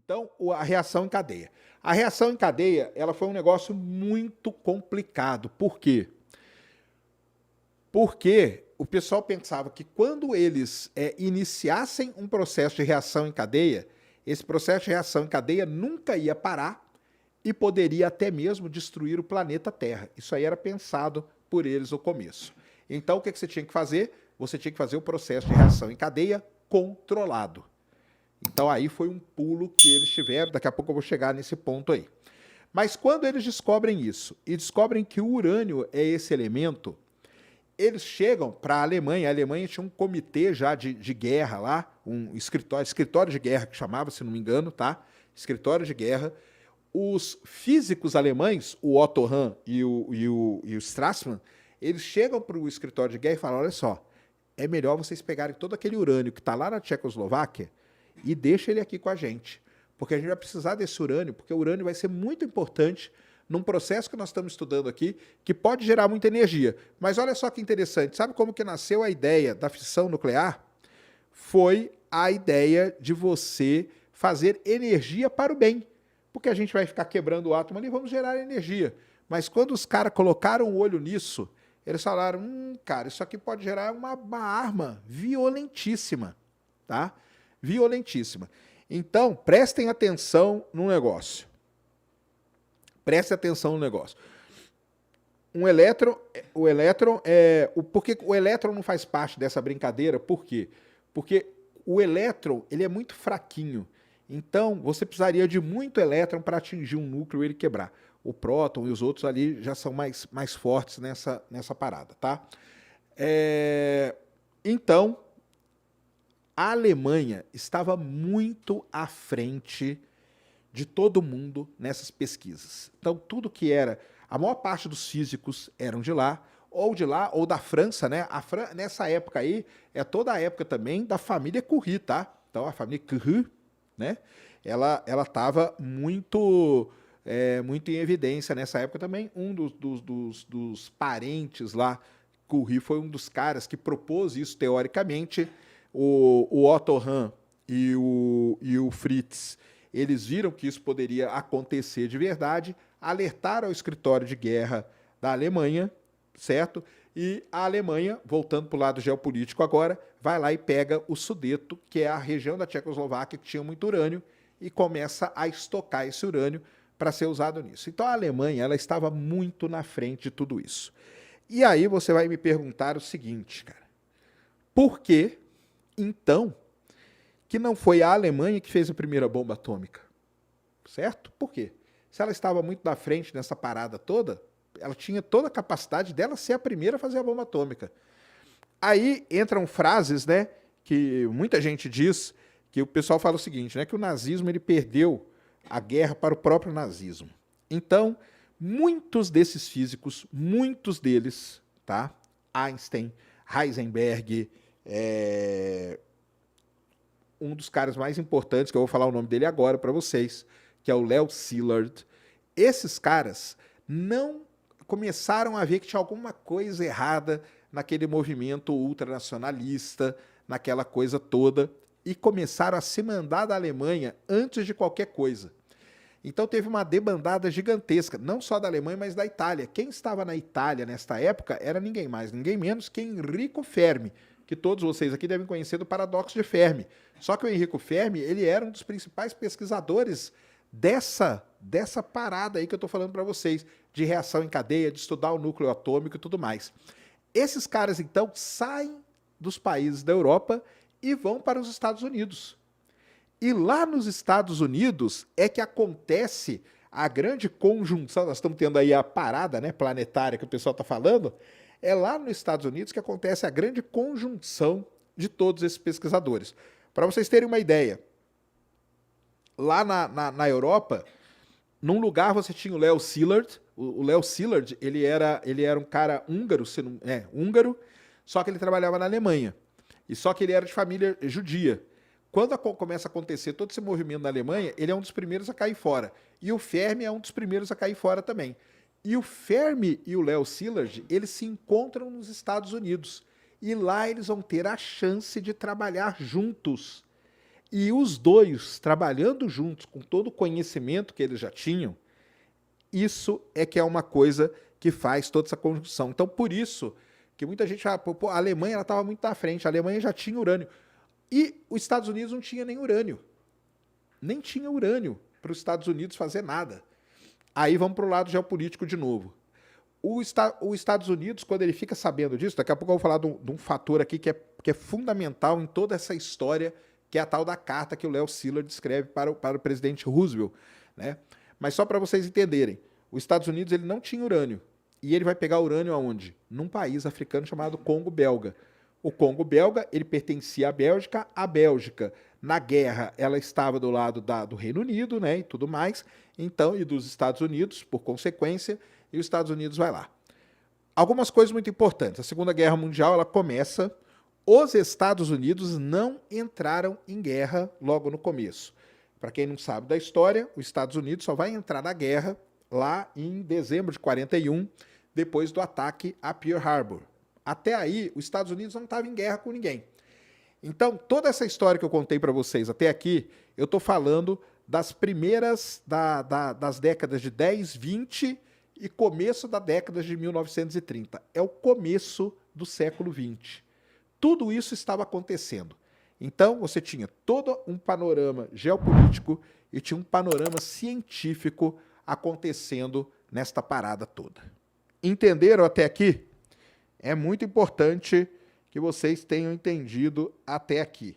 Então, a reação em cadeia. A reação em cadeia, ela foi um negócio muito complicado. Por quê? Porque o pessoal pensava que quando eles iniciassem um processo de reação em cadeia, esse processo de reação em cadeia nunca ia parar e poderia até mesmo destruir o planeta Terra. Isso aí era pensado por eles no começo. Então, o que você tinha que fazer? Você tinha que fazer o processo de reação em cadeia controlado. Então, aí foi um pulo que eles tiveram. Daqui a pouco eu vou chegar nesse ponto aí. Mas quando eles descobrem isso e descobrem que o urânio é esse elemento, eles chegam para a Alemanha tinha um comitê já de guerra lá, um escritório de guerra que chamava, se não me engano, tá? Escritório de guerra. Os físicos alemães, o Otto Hahn e o Strassmann, eles chegam para o escritório de guerra e falam, olha só, é melhor vocês pegarem todo aquele urânio que está lá na Tchecoslováquia e deixa ele aqui com a gente, porque a gente vai precisar desse urânio, porque o urânio vai ser muito importante num processo que nós estamos estudando aqui, que pode gerar muita energia. Mas olha só que interessante, sabe como que nasceu a ideia da fissão nuclear? Foi a ideia de você fazer energia para o bem, porque a gente vai ficar quebrando o átomo ali e vamos gerar energia. Mas quando os caras colocaram o olho nisso, eles falaram, cara, isso aqui pode gerar uma arma violentíssima, tá? Violentíssima. Então, prestem atenção no negócio. Preste atenção no negócio. Porque o elétron não faz parte dessa brincadeira, por quê? Porque o elétron, ele é muito fraquinho. Então, você precisaria de muito elétron para atingir um núcleo e ele quebrar. O próton e os outros ali já são mais fortes nessa parada, tá? Então, a Alemanha estava muito à frente de todo mundo nessas pesquisas. Então, tudo que era... A maior parte dos físicos eram de lá, ou da França, né? Nessa época aí, é toda a época também da família Curie, tá? Então, a família Curie, né? Ela estava muito em evidência nessa época também. Um dos parentes lá, Curie, foi um dos caras que propôs isso teoricamente. O Otto Hahn e o Fritz, eles viram que isso poderia acontecer de verdade, alertaram ao escritório de guerra da Alemanha, certo? E a Alemanha, voltando para o lado geopolítico agora, vai lá e pega o Sudeto, que é a região da Tchecoslováquia que tinha muito urânio, e começa a estocar esse urânio para ser usado nisso. Então a Alemanha, ela estava muito na frente de tudo isso. E aí você vai me perguntar o seguinte, cara, por que, então, que não foi a Alemanha que fez a primeira bomba atômica? Certo? Por quê? Se ela estava muito na frente nessa parada toda, ela tinha toda a capacidade dela ser a primeira a fazer a bomba atômica. Aí entram frases, né, que muita gente diz, que o pessoal fala o seguinte, né, que o nazismo ele perdeu a guerra para o próprio nazismo. Então, muitos desses físicos, muitos deles, tá? Einstein, Heisenberg, um dos caras mais importantes, que eu vou falar o nome dele agora para vocês, que é o Leo Szilard. Esses caras não começaram a ver que tinha alguma coisa errada naquele movimento ultranacionalista, naquela coisa toda, e começaram a se mandar da Alemanha antes de qualquer coisa. Então teve uma debandada gigantesca, não só da Alemanha, mas da Itália. Quem estava na Itália nesta época era ninguém mais, ninguém menos que Enrico Fermi, que todos vocês aqui devem conhecer do paradoxo de Fermi. Só que o Enrico Fermi, ele era um dos principais pesquisadores dessa parada aí que eu estou falando para vocês, de reação em cadeia, de estudar o núcleo atômico e tudo mais. Esses caras, então, saem dos países da Europa e vão para os Estados Unidos. E lá nos Estados Unidos é que acontece a grande conjunção, nós estamos tendo aí a parada, né, planetária que o pessoal está falando, é lá nos Estados Unidos que acontece a grande conjunção de todos esses pesquisadores. Para vocês terem uma ideia, lá na Europa, num lugar você tinha o Leo Szilard. O Leo Szilard, ele era um cara húngaro, húngaro, só que ele trabalhava na Alemanha. E só que ele era de família judia. Quando começa a acontecer todo esse movimento na Alemanha, ele é um dos primeiros a cair fora. E o Fermi é um dos primeiros a cair fora também. E o Fermi e o Leo Szilard, eles se encontram nos Estados Unidos. E lá eles vão ter a chance de trabalhar juntos. E os dois, trabalhando juntos, com todo o conhecimento que eles já tinham, isso é que é uma coisa que faz toda essa conjunção. Então, por isso que muita gente fala, pô, a Alemanha estava muito à frente, a Alemanha já tinha urânio. E os Estados Unidos não tinha nem urânio. Nem tinha urânio para os Estados Unidos fazer nada. Aí vamos para o lado geopolítico de novo. Os Estados Unidos, quando ele fica sabendo disso, daqui a pouco eu vou falar de um fator aqui que é fundamental em toda essa história, que é a tal da carta que o Léo Szilard descreve para o presidente Roosevelt, né? Mas só para vocês entenderem, os Estados Unidos ele não tinha urânio. E ele vai pegar urânio aonde? Num país africano chamado Congo Belga. O Congo Belga, ele pertencia à Bélgica. A Bélgica, na guerra, ela estava do lado do Reino Unido, né, e tudo mais, então, e dos Estados Unidos, por consequência, e os Estados Unidos vai lá. Algumas coisas muito importantes. A Segunda Guerra Mundial, ela começa, os Estados Unidos não entraram em guerra logo no começo. Para quem não sabe da história, os Estados Unidos só vai entrar na guerra lá em dezembro de 41, depois do ataque a Pearl Harbor. Até aí, os Estados Unidos não estavam em guerra com ninguém. Então, toda essa história que eu contei para vocês até aqui, eu estou falando das primeiras, das décadas de 10, 20 e começo da década de 1930. É o começo do século 20. Tudo isso estava acontecendo. Então, você tinha todo um panorama geopolítico e tinha um panorama científico acontecendo nesta parada toda. Entenderam até aqui? É muito importante que vocês tenham entendido até aqui.